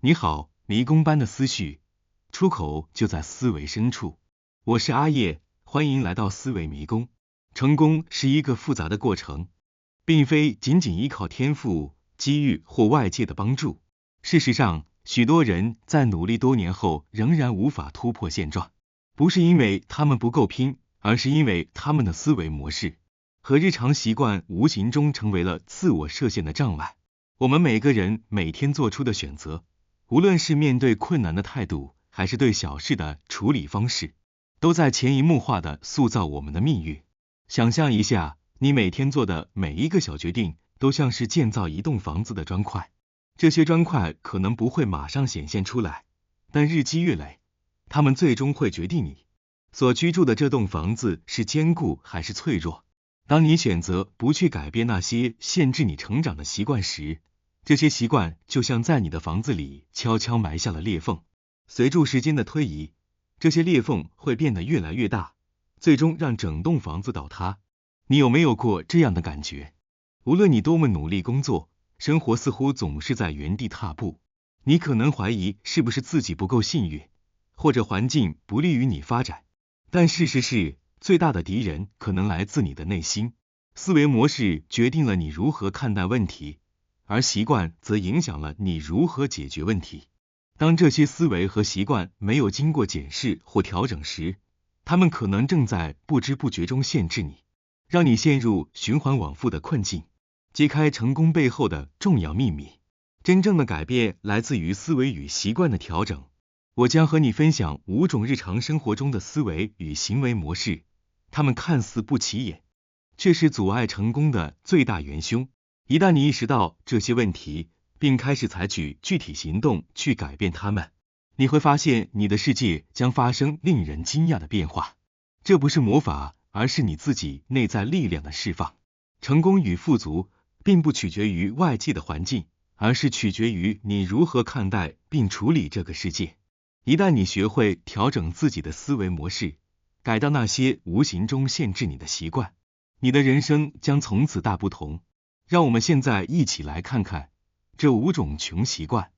你好，迷宫般的思绪，出口就在思维深处。我是阿叶，欢迎来到思维迷宫。成功是一个复杂的过程，并非仅仅依靠天赋、机遇或外界的帮助。事实上，许多人在努力多年后仍然无法突破现状，不是因为他们不够拼，而是因为他们的思维模式和日常习惯无形中成为了自我设限的障碍。我们每个人每天做出的选择，无论是面对困难的态度，还是对小事的处理方式，都在潜移默化地塑造我们的命运。想象一下，你每天做的每一个小决定，都像是建造一栋房子的砖块。这些砖块可能不会马上显现出来，但日积月累，它们最终会决定你所居住的这栋房子是坚固还是脆弱。当你选择不去改变那些限制你成长的习惯时，这些习惯就像在你的房子里悄悄埋下了裂缝。随着时间的推移，这些裂缝会变得越来越大，最终让整栋房子倒塌。你有没有过这样的感觉？无论你多么努力工作，生活似乎总是在原地踏步。你可能怀疑是不是自己不够幸运，或者环境不利于你发展。但事实是，最大的敌人可能来自你的内心。思维模式决定了你如何看待问题，而习惯则影响了你如何解决问题。当这些思维和习惯没有经过检视或调整时，他们可能正在不知不觉中限制你，让你陷入循环往复的困境。揭开成功背后的重要秘密，真正的改变来自于思维与习惯的调整。我将和你分享5种日常生活中的思维与行为模式，它们看似不起眼，却是阻碍成功的最大元凶。一旦你意识到这些问题，并开始采取具体行动去改变它们，你会发现你的世界将发生令人惊讶的变化。这不是魔法，而是你自己内在力量的释放。成功与富足并不取决于外界的环境，而是取决于你如何看待并处理这个世界。一旦你学会调整自己的思维模式，改掉那些无形中限制你的习惯，你的人生将从此大不同。让我们现在一起来看看这5种穷习惯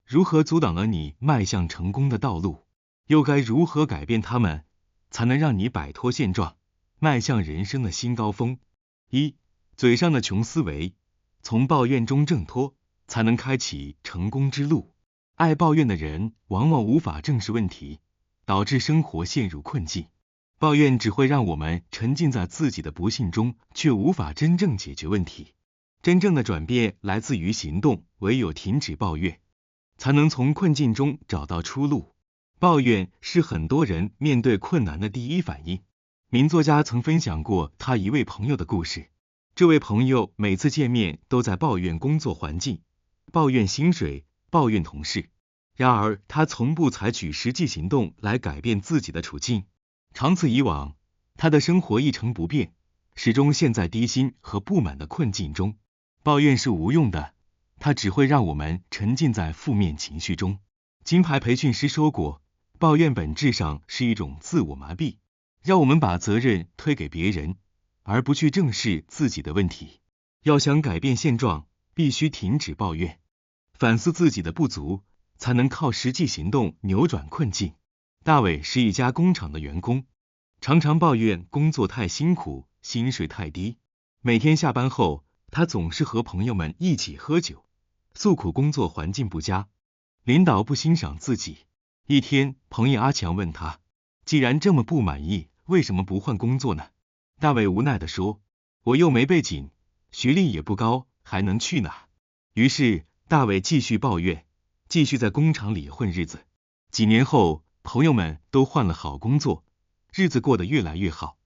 如何阻挡了你迈向成功的道路，又该如何改变它们，才能让你摆脱现状，迈向人生的新高峰。1. 嘴上的穷思维，从抱怨中挣脱，才能开启成功之路。爱抱怨的人往往无法正视问题，导致生活陷入困境。抱怨只会让我们沉浸在自己的不幸中，却无法真正解决问题。真正的转变来自于行动，唯有停止抱怨，才能从困境中找到出路。抱怨是很多人面对困难的第一反应。名作家曾分享过他一位朋友的故事。这位朋友每次见面都在抱怨工作环境，抱怨薪水，抱怨同事。然而他从不采取实际行动来改变自己的处境。长此以往，他的生活一成不变，始终陷在低薪和不满的困境中。抱怨是无用的，它只会让我们沉浸在负面情绪中。金牌培训师说过，抱怨本质上是一种自我麻痹，让我们把责任推给别人，而不去正视自己的问题。要想改变现状，必须停止抱怨，反思自己的不足，才能靠实际行动扭转困境。大伟是一家工厂的员工，常常抱怨工作太辛苦，薪水太低。每天下班后，他总是和朋友们一起喝酒，诉苦工作环境不佳，领导不欣赏自己。一天，朋友阿强问他，既然这么不满意，为什么不换工作呢？大伟无奈地说，我又没背景，学历也不高，还能去哪？于是大伟继续抱怨，继续在工厂里混日子。几年后，朋友们都换了好工作，日子过得越来越好，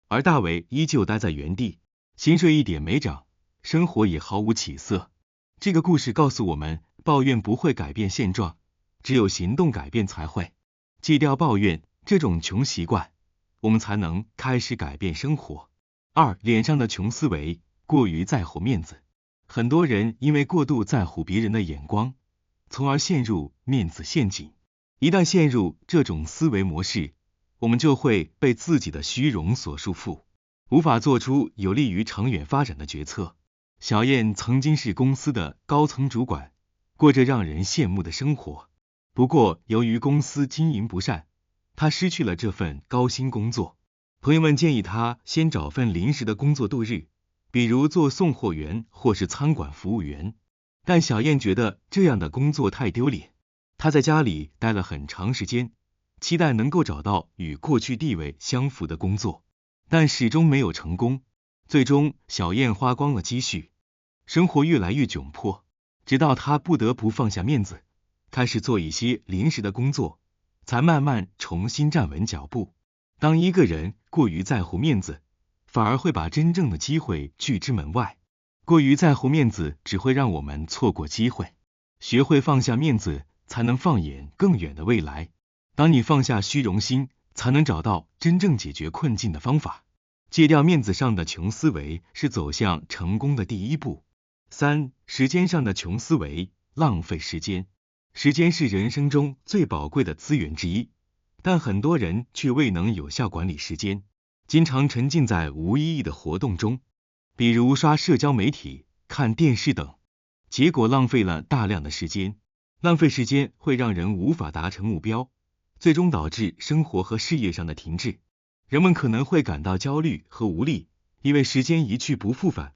而大伟依旧待在原地，薪水一点没涨，生活也毫无起色。这个故事告诉我们，抱怨不会改变现状，只有行动改变才会。戒掉抱怨这种穷习惯，我们才能开始改变生活。2. 脸上的穷思维，过于在乎面子。很多人因为过度在乎别人的眼光，从而陷入面子陷阱。一旦陷入这种思维模式，我们就会被自己的虚荣所束缚，无法做出有利于长远发展的决策。小燕曾经是公司的高层主管，过着让人羡慕的生活。不过，由于公司经营不善，他失去了这份高薪工作。朋友们建议他先找份临时的工作度日，比如做送货员或是餐馆服务员。但小燕觉得这样的工作太丢脸，她在家里待了很长时间，期待能够找到与过去地位相符的工作，但始终没有成功。最终，小燕花光了积蓄，生活越来越窘迫，直到她不得不放下面子，开始做一些临时的工作，才慢慢重新站稳脚步。当一个人过于在乎面子，反而会把真正的机会拒之门外。过于在乎面子，只会让我们错过机会。学会放下面子，才能放眼更远的未来。当你放下虚荣心，才能找到真正解决困境的方法。戒掉面子上的穷思维，是走向成功的第一步。3. 时间上的穷思维，浪费时间。时间是人生中最宝贵的资源之一，但很多人却未能有效管理时间，经常沉浸在无意义的活动中，比如刷社交媒体、看电视等，结果浪费了大量的时间。浪费时间会让人无法达成目标，最终导致生活和事业上的停滞。人们可能会感到焦虑和无力，因为时间一去不复返，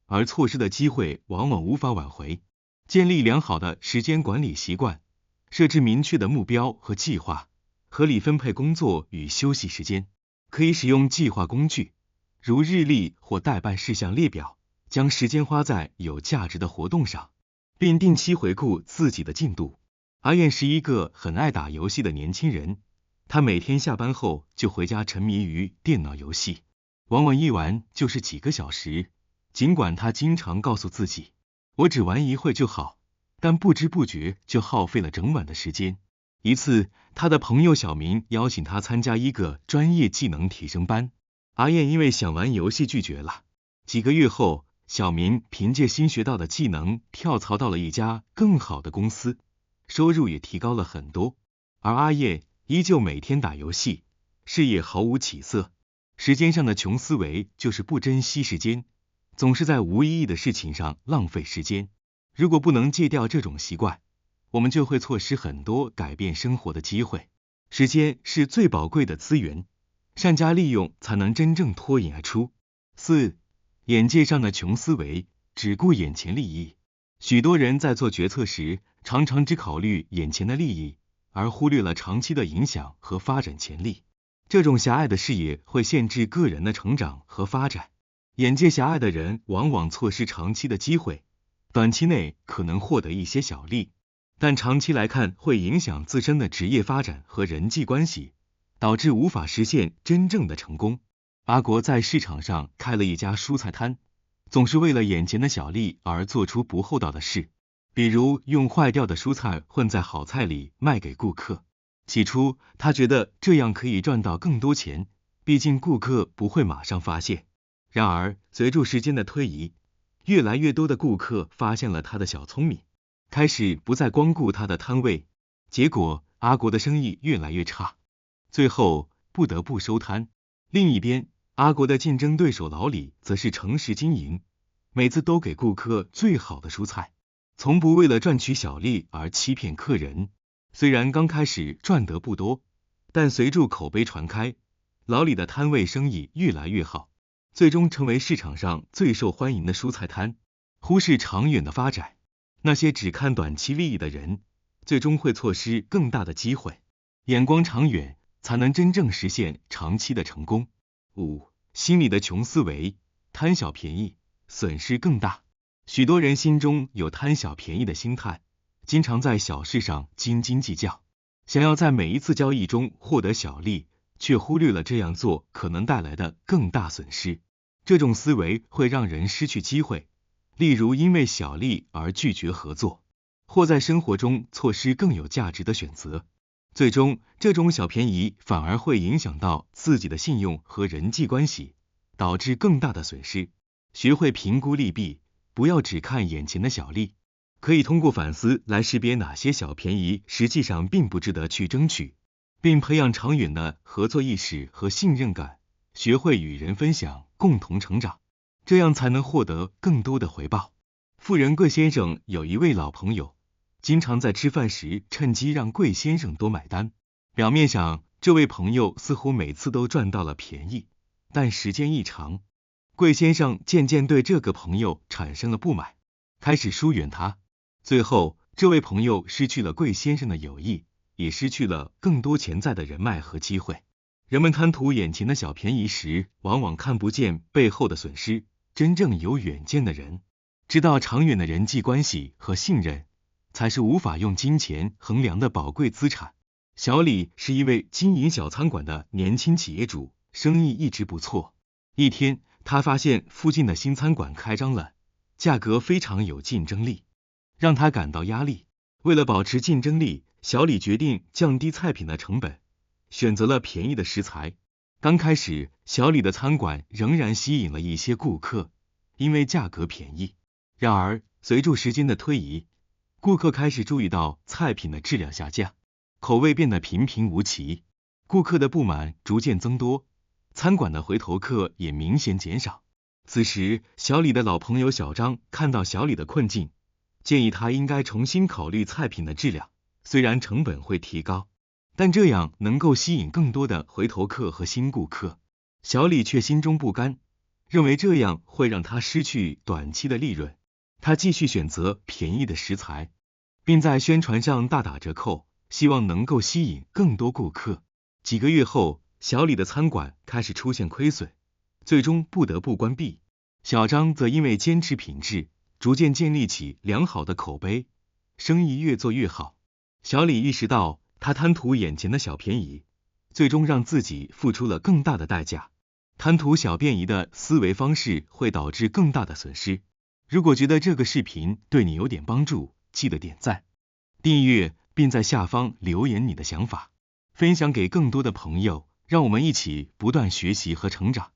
而错失的机会往往无法挽回。建立良好的时间管理习惯，设置明确的目标和计划，合理分配工作与休息时间。可以使用计划工具，如日历或待办事项列表，将时间花在有价值的活动上，并定期回顾自己的进度。阿燕是一个很爱打游戏的年轻人，他每天下班后就回家沉迷于电脑游戏，往往一玩就是几个小时。尽管他经常告诉自己，我只玩一会就好，但不知不觉就耗费了整晚的时间。一次，他的朋友小明邀请他参加一个专业技能提升班，阿燕因为想玩游戏拒绝了。几个月后，小明凭借新学到的技能跳槽到了一家更好的公司，收入也提高了很多，而阿燕依旧每天打游戏，事业毫无起色。时间上的穷思维就是不珍惜时间，总是在无意义的事情上浪费时间。如果不能戒掉这种习惯，我们就会错失很多改变生活的机会。时间是最宝贵的资源，善加利用才能真正脱颖而出。4. 眼界上的穷思维，只顾眼前利益。许多人在做决策时，常常只考虑眼前的利益，而忽略了长期的影响和发展潜力。这种狭隘的视野会限制个人的成长和发展。眼界狭隘的人往往错失长期的机会，短期内可能获得一些小利，但长期来看会影响自身的职业发展和人际关系，导致无法实现真正的成功。阿国在市场上开了一家蔬菜摊，总是为了眼前的小利而做出不厚道的事，比如用坏掉的蔬菜混在好菜里卖给顾客。起初，他觉得这样可以赚到更多钱，毕竟顾客不会马上发现。然而，随着时间的推移，越来越多的顾客发现了他的小聪明，开始不再光顾他的摊位，结果阿国的生意越来越差，最后不得不收摊。另一边，阿国的竞争对手老李则是诚实经营，每次都给顾客最好的蔬菜，从不为了赚取小利而欺骗客人。虽然刚开始赚得不多，但随着口碑传开，老李的摊位生意越来越好，最终成为市场上最受欢迎的蔬菜摊。忽视长远的发展，那些只看短期利益的人，最终会错失更大的机会。眼光长远，才能真正实现长期的成功。5. 心理的穷思维，贪小便宜，损失更大。许多人心中有贪小便宜的心态，经常在小事上斤斤计较，想要在每一次交易中获得小利，却忽略了这样做可能带来的更大损失。这种思维会让人失去机会，例如因为小利而拒绝合作，或在生活中错失更有价值的选择。最终，这种小便宜反而会影响到自己的信用和人际关系，导致更大的损失。学会评估利弊，不要只看眼前的小利，可以通过反思来识别哪些小便宜实际上并不值得去争取，并培养长远的合作意识和信任感，学会与人分享，共同成长，这样才能获得更多的回报。富人贵先生有一位老朋友，经常在吃饭时趁机让贵先生多买单。表面上，这位朋友似乎每次都赚到了便宜，但时间一长，贵先生渐渐对这个朋友产生了不满，开始疏远他。最后，这位朋友失去了贵先生的友谊，也失去了更多潜在的人脉和机会。人们贪图眼前的小便宜时，往往看不见背后的损失。真正有远见的人，知道长远的人际关系和信任，才是无法用金钱衡量的宝贵资产。小李是一位经营小餐馆的年轻企业主，生意一直不错。一天，他发现附近的新餐馆开张了，价格非常有竞争力，让他感到压力。为了保持竞争力，小李决定降低菜品的成本，选择了便宜的食材。刚开始，小李的餐馆仍然吸引了一些顾客，因为价格便宜。然而，随着时间的推移，顾客开始注意到菜品的质量下降，口味变得平平无奇，顾客的不满逐渐增多，餐馆的回头客也明显减少。此时，小李的老朋友小张看到小李的困境，建议他应该重新考虑菜品的质量，虽然成本会提高，但这样能够吸引更多的回头客和新顾客。小李却心中不甘，认为这样会让他失去短期的利润。他继续选择便宜的食材，并在宣传上大打折扣，希望能够吸引更多顾客。几个月后，小李的餐馆开始出现亏损，最终不得不关闭。小张则因为坚持品质，逐渐建立起良好的口碑，生意越做越好。小李意识到，他贪图眼前的小便宜，最终让自己付出了更大的代价。贪图小便宜的思维方式会导致更大的损失。如果觉得这个视频对你有点帮助，记得点赞、订阅，并在下方留言你的想法，分享给更多的朋友，让我们一起不断学习和成长。